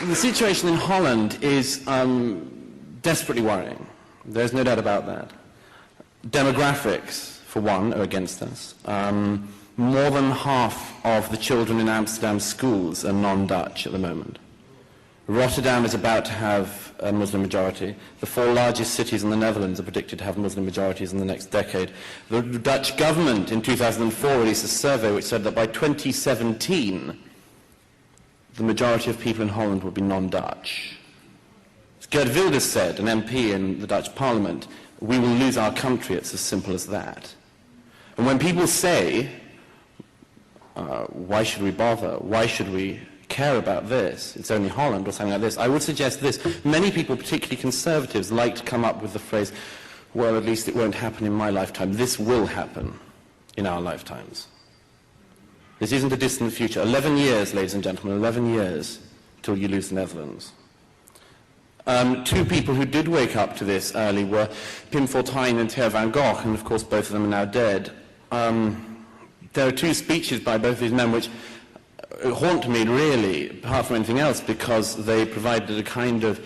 The situation in Holland is desperately worrying. There's no doubt about that. Demographics, for one, are against us. More than half of the children in Amsterdam schools are non-Dutch at the moment. Rotterdam is about to have a Muslim majority. The 4 largest cities in the Netherlands are predicted to have Muslim majorities in the next decade. The Dutch government in 2004 released a survey which said that by 2017, the majority of people in Holland would be non-Dutch. As Geert Wilders said, an MP in the Dutch parliament, we will lose our country, it's as simple as that. And when people say, why should we bother? Why should we care about this? It's only Holland or something like this. I would suggest this. Many people, particularly conservatives, like to come up with the phrase, well, at least it won't happen in my lifetime. This will happen in our lifetimes. This isn't a distant future. 11 years, ladies and gentlemen, 11 years till you lose the Netherlands. 2 people who did wake up to this early were Pim Fortuyn and Theo van Gogh, and of course both of them are now dead. There are 2 speeches by both these men which haunt me really, apart from anything else, because they provided a kind of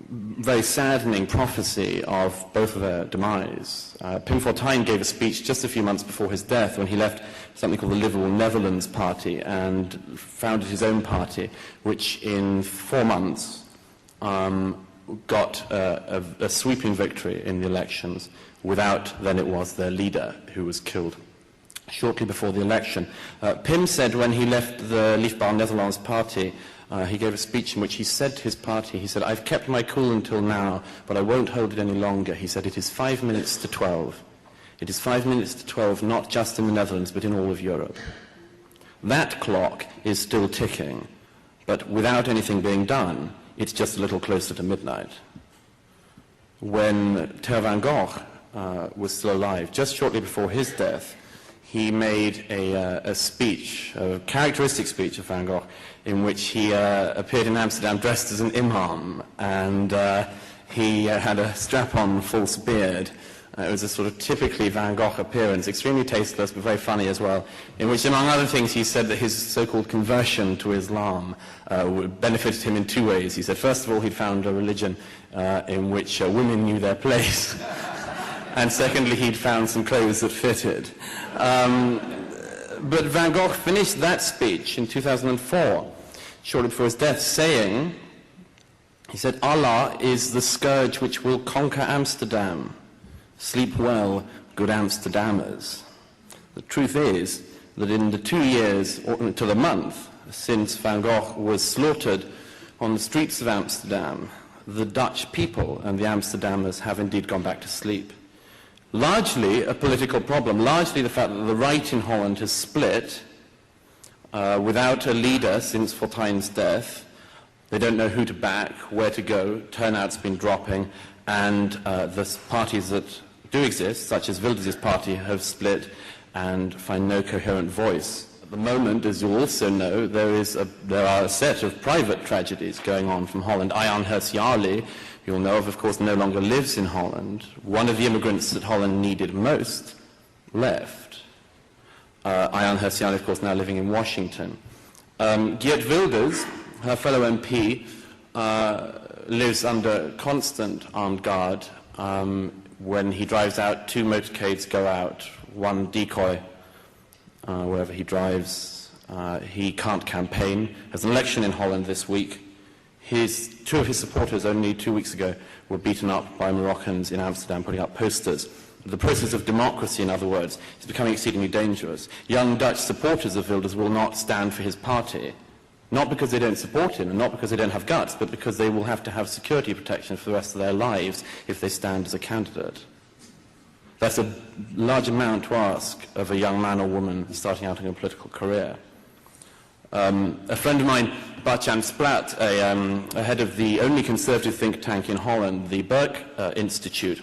very saddening prophecy of both of their demise. Pim Fortuyn gave a speech just a few months before his death when he left something called the Liberal Netherlands Party and founded his own party, which in 4 months got a sweeping victory in the elections without, then it was, their leader who was killed shortly before the election. Pim said when he left the Leefbaar Nederlands Party, he gave a speech in which he said to his party, he said, I've kept my cool until now, but I won't hold it any longer. He said, it is 5 minutes to 12. It is 5 minutes to 12, not just in the Netherlands, but in all of Europe. That clock is still ticking, but without anything being done, it's just a little closer to midnight. When Theo van Gogh was still alive, just shortly before his death, he made a speech, a characteristic speech of Van Gogh, in which he appeared in Amsterdam dressed as an imam, and he had a strap-on false beard. It was a sort of typically Van Gogh appearance, extremely tasteless but very funny as well, in which, among other things, he said that his so-called conversion to Islam benefited him in 2 ways. He said, first of all, he'd found a religion in which women knew their place. And secondly, he'd found some clothes that fitted. But Van Gogh finished that speech in 2004, shortly before his death, saying, he said, Allah is the scourge which will conquer Amsterdam. Sleep well, good Amsterdammers. The truth is that in the 2 years, or to the month, since Van Gogh was slaughtered on the streets of Amsterdam, the Dutch people and the Amsterdammers have indeed gone back to sleep. Largely a political problem, largely the fact that the right in Holland has split without a leader since Fortuyn's death. They don't know who to back, where to go, turnout's been dropping, and the parties that do exist, such as Wilders' party, have split and find no coherent voice. At the moment, as you also know, there are a set of private tragedies going on from Holland. Ayaan Hirsi Ali, you'll know of course, no longer lives in Holland. One of the immigrants that Holland needed most left. Ayaan Hirsi Ali, of course, now living in Washington. Geert Wilders, her fellow MP, lives under constant armed guard. When he drives out, 2 motorcades go out, 1 decoy wherever he drives. He can't campaign. There's an election in Holland this week. 2 of his supporters only 2 weeks ago were beaten up by Moroccans in Amsterdam putting up posters. The process of democracy, in other words, is becoming exceedingly dangerous. Young Dutch supporters of Wilders will not stand for his party, not because they don't support him and not because they don't have guts, but because they will have to have security protection for the rest of their lives if they stand as a candidate. That's a large amount to ask of a young man or woman starting out in a political career. A friend of mine, Bart-Jan Splat, a head of the only conservative think tank in Holland, the Burke Institute,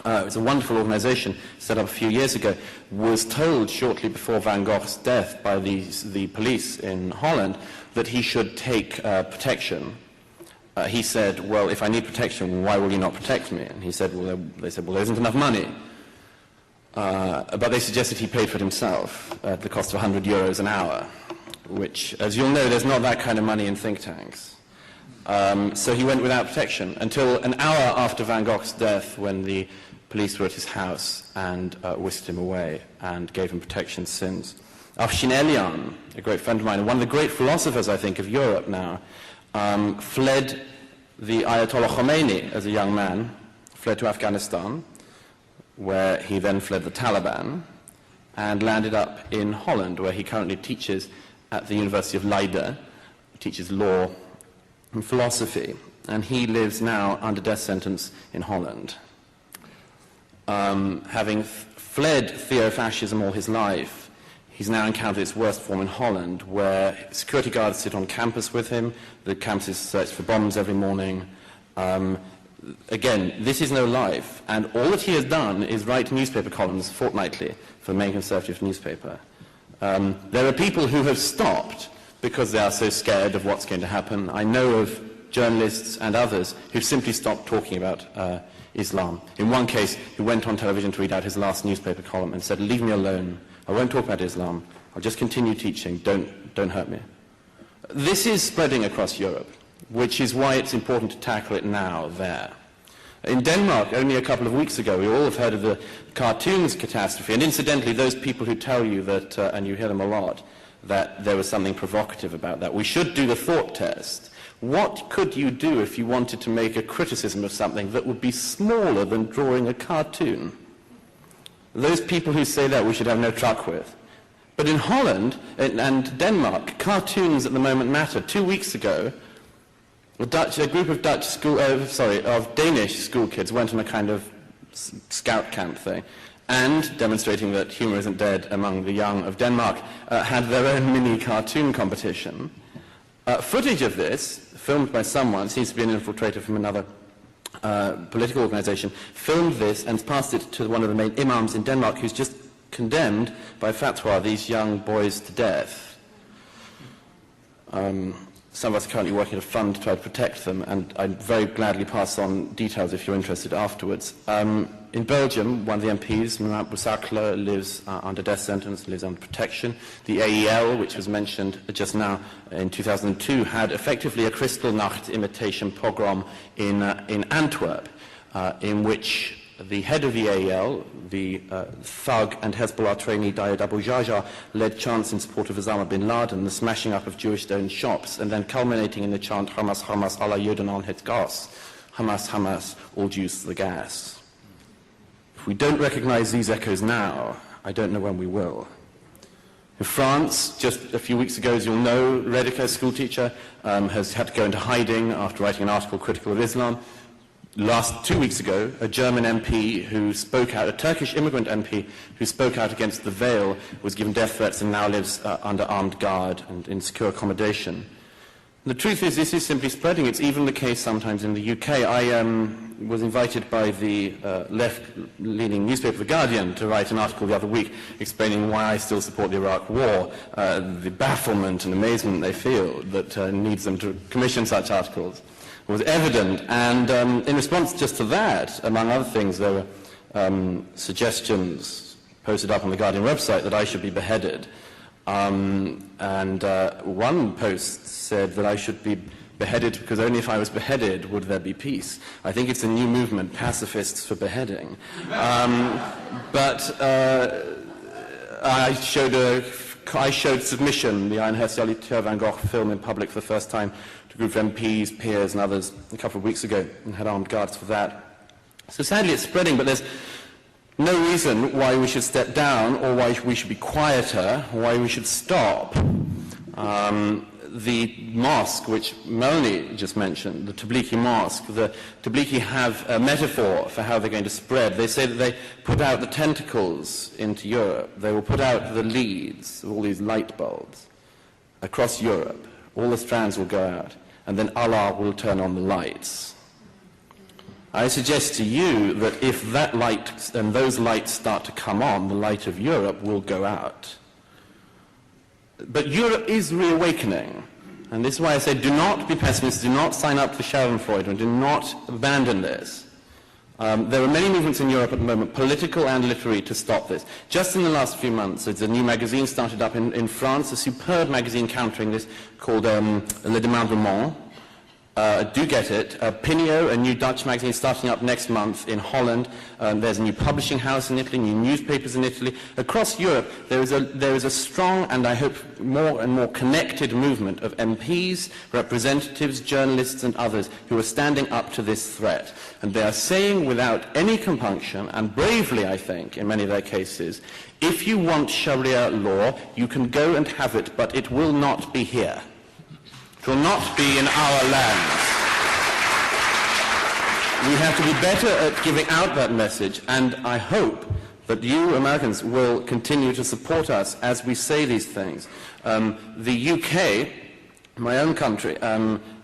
it's a wonderful organization set up a few years ago, was told shortly before Van Gogh's death by the police in Holland that he should take protection. He said, well, if I need protection, why will you not protect me? And he said, well, they said, well, there isn't enough money. But they suggested he paid for it himself at the cost of €100 an hour, which, as you'll know, there's not that kind of money in think tanks. So he went without protection until an hour after Van Gogh's death, when the police were at his house and whisked him away and gave him protection since. Afshin Elian, a great friend of mine, and one of the great philosophers, I think, of Europe now, fled the Ayatollah Khomeini as a young man, fled to Afghanistan, where he then fled the Taliban, and landed up in Holland, where he currently teaches at the University of Leiden, teaches law and philosophy, and he lives now under death sentence in Holland. Having fled theo-fascism all his life, he's now encountered its worst form in Holland, where security guards sit on campus with him, the campus is searched for bombs every morning. Again, this is no life, and all that he has done is write newspaper columns fortnightly for the main conservative newspaper. There are people who have stopped because they are so scared of what's going to happen. I know of journalists and others who've simply stopped talking about Islam. In one case, he went on television to read out his last newspaper column and said, "Leave me alone. I won't talk about Islam. I'll just continue teaching. Don't hurt me." This is spreading across Europe, which is why it's important to tackle it now there. In Denmark, only a couple of weeks ago, we all have heard of the cartoons catastrophe, and incidentally, those people who tell you that, and you hear them a lot, that there was something provocative about that. We should do the thought test. What could you do if you wanted to make a criticism of something that would be smaller than drawing a cartoon? Those people who say that we should have no truck with. But in Holland and Denmark, cartoons at the moment matter. 2 weeks ago, a group of Danish school kids went on a kind of scout camp thing, and demonstrating that humour isn't dead among the young of Denmark, had their own mini cartoon competition. Footage of this, filmed by someone, seems to be an infiltrator from another political organisation, filmed this and passed it to one of the main imams in Denmark, who's just condemned by fatwa these young boys to death. Some of us are currently working at a fund to try to protect them, and I'd very gladly pass on details if you're interested afterwards. In Belgium, one of the MPs, Mount Boussakle, lives under death sentence, lives under protection. The AEL, which was mentioned just now in 2002, had effectively a Kristallnacht imitation pogrom in Antwerp, in which the head of the AEL, the thug and Hezbollah trainee Dayed Abu Jaja, led chants in support of Osama bin Laden, the smashing up of Jewish-owned shops, and then culminating in the chant Hamas, Hamas, Allah Joden al het gas. Hamas, Hamas, all Jews to the gas. If we don't recognize these echoes now, I don't know when we will. In France, just a few weeks ago, as you'll know, Redeka, a school teacher, has had to go into hiding after writing an article critical of Islam. 2 weeks ago, a German MP who spoke out, a Turkish immigrant MP who spoke out against the veil, was given death threats and now lives under armed guard and in secure accommodation. The truth is, this is simply spreading. It's even the case sometimes in the UK. I was invited by the left-leaning newspaper The Guardian to write an article the other week explaining why I still support the Iraq War, the bafflement and amazement they feel that needs them to commission such articles was evident, and in response just to that, among other things, there were suggestions posted up on the Guardian website that I should be beheaded. One post said that I should be beheaded because only if I was beheaded would there be peace. I think it's a new movement, pacifists for beheading. I showed Submission, the Einheitsrealität Van Gogh film, in public for the first time to a group of MPs, peers and others a couple of weeks ago, and had armed guards for that. So sadly it's spreading, but there's no reason why we should step down, or why we should be quieter, or why we should stop. The mosque, which Melanie just mentioned, the Tablighi mosque, the Tablighi have a metaphor for how they're going to spread. They say that they put out the tentacles into Europe. They will put out the leads of all these light bulbs across Europe. All the strands will go out, and then Allah will turn on the lights. I suggest to you that if that light and those lights start to come on, the light of Europe will go out. But Europe is reawakening, and this is why I say do not be pessimists, do not sign up for Schadenfreude, and do not abandon this. There are many movements in Europe at the moment, political and literary, to stop this. Just in the last few months, there's a new magazine started up in France, a superb magazine countering this called Le Demandement. Do get it. Pinio, a new Dutch magazine starting up next month in Holland. There's a new publishing house in Italy, new newspapers in Italy. Across Europe, there is a strong and I hope more and more connected movement of MPs, representatives, journalists and others who are standing up to this threat. And they are saying without any compunction, and bravely I think in many of their cases, if you want Sharia law, you can go and have it, but it will not be here. It will not be in our lands. We have to be better at giving out that message, and I hope that you Americans will continue to support us as we say these things. The UK, my own country,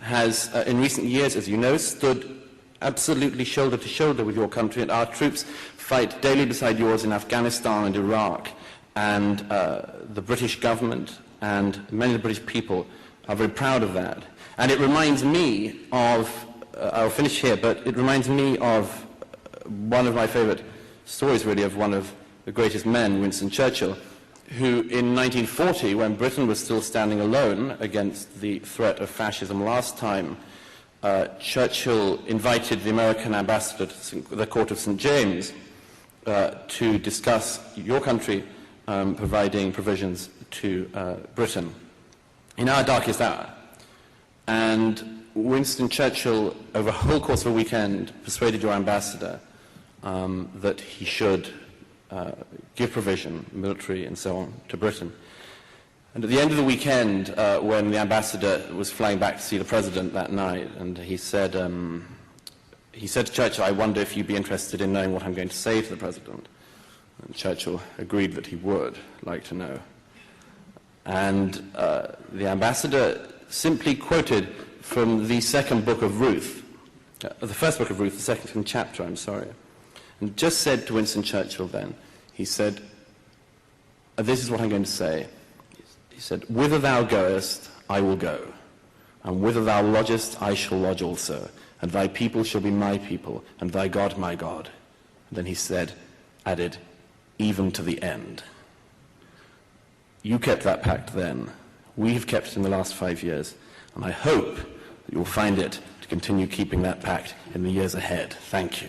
has in recent years, as you know, stood absolutely shoulder to shoulder with your country, and our troops fight daily beside yours in Afghanistan and Iraq, and the British government and many of the British people are very proud of that. And it reminds me of, I'll finish here, but it reminds me of one of my favorite stories, really, of one of the greatest men, Winston Churchill, who in 1940, when Britain was still standing alone against the threat of fascism last time, Churchill invited the American ambassador to the court of St. James to discuss your country providing provisions to Britain in our darkest hour. And Winston Churchill, over a whole course of a weekend, persuaded your ambassador that he should give provision, military and so on, to Britain. And at the end of the weekend, when the ambassador was flying back to see the president that night, and he said to Churchill, I wonder if you'd be interested in knowing what I'm going to say to the president. And Churchill agreed that he would like to know. And the ambassador simply quoted from the second book of Ruth, the first book of Ruth, the second chapter, I'm sorry, and just said to Winston Churchill then, he said, this is what I'm going to say. He said, whither thou goest, I will go, and whither thou lodgest, I shall lodge also, and thy people shall be my people, and thy God my God. And then he added, even to the end. You kept that pact then. We have kept it in the last 5 years. And I hope that you'll find it to continue keeping that pact in the years ahead. Thank you.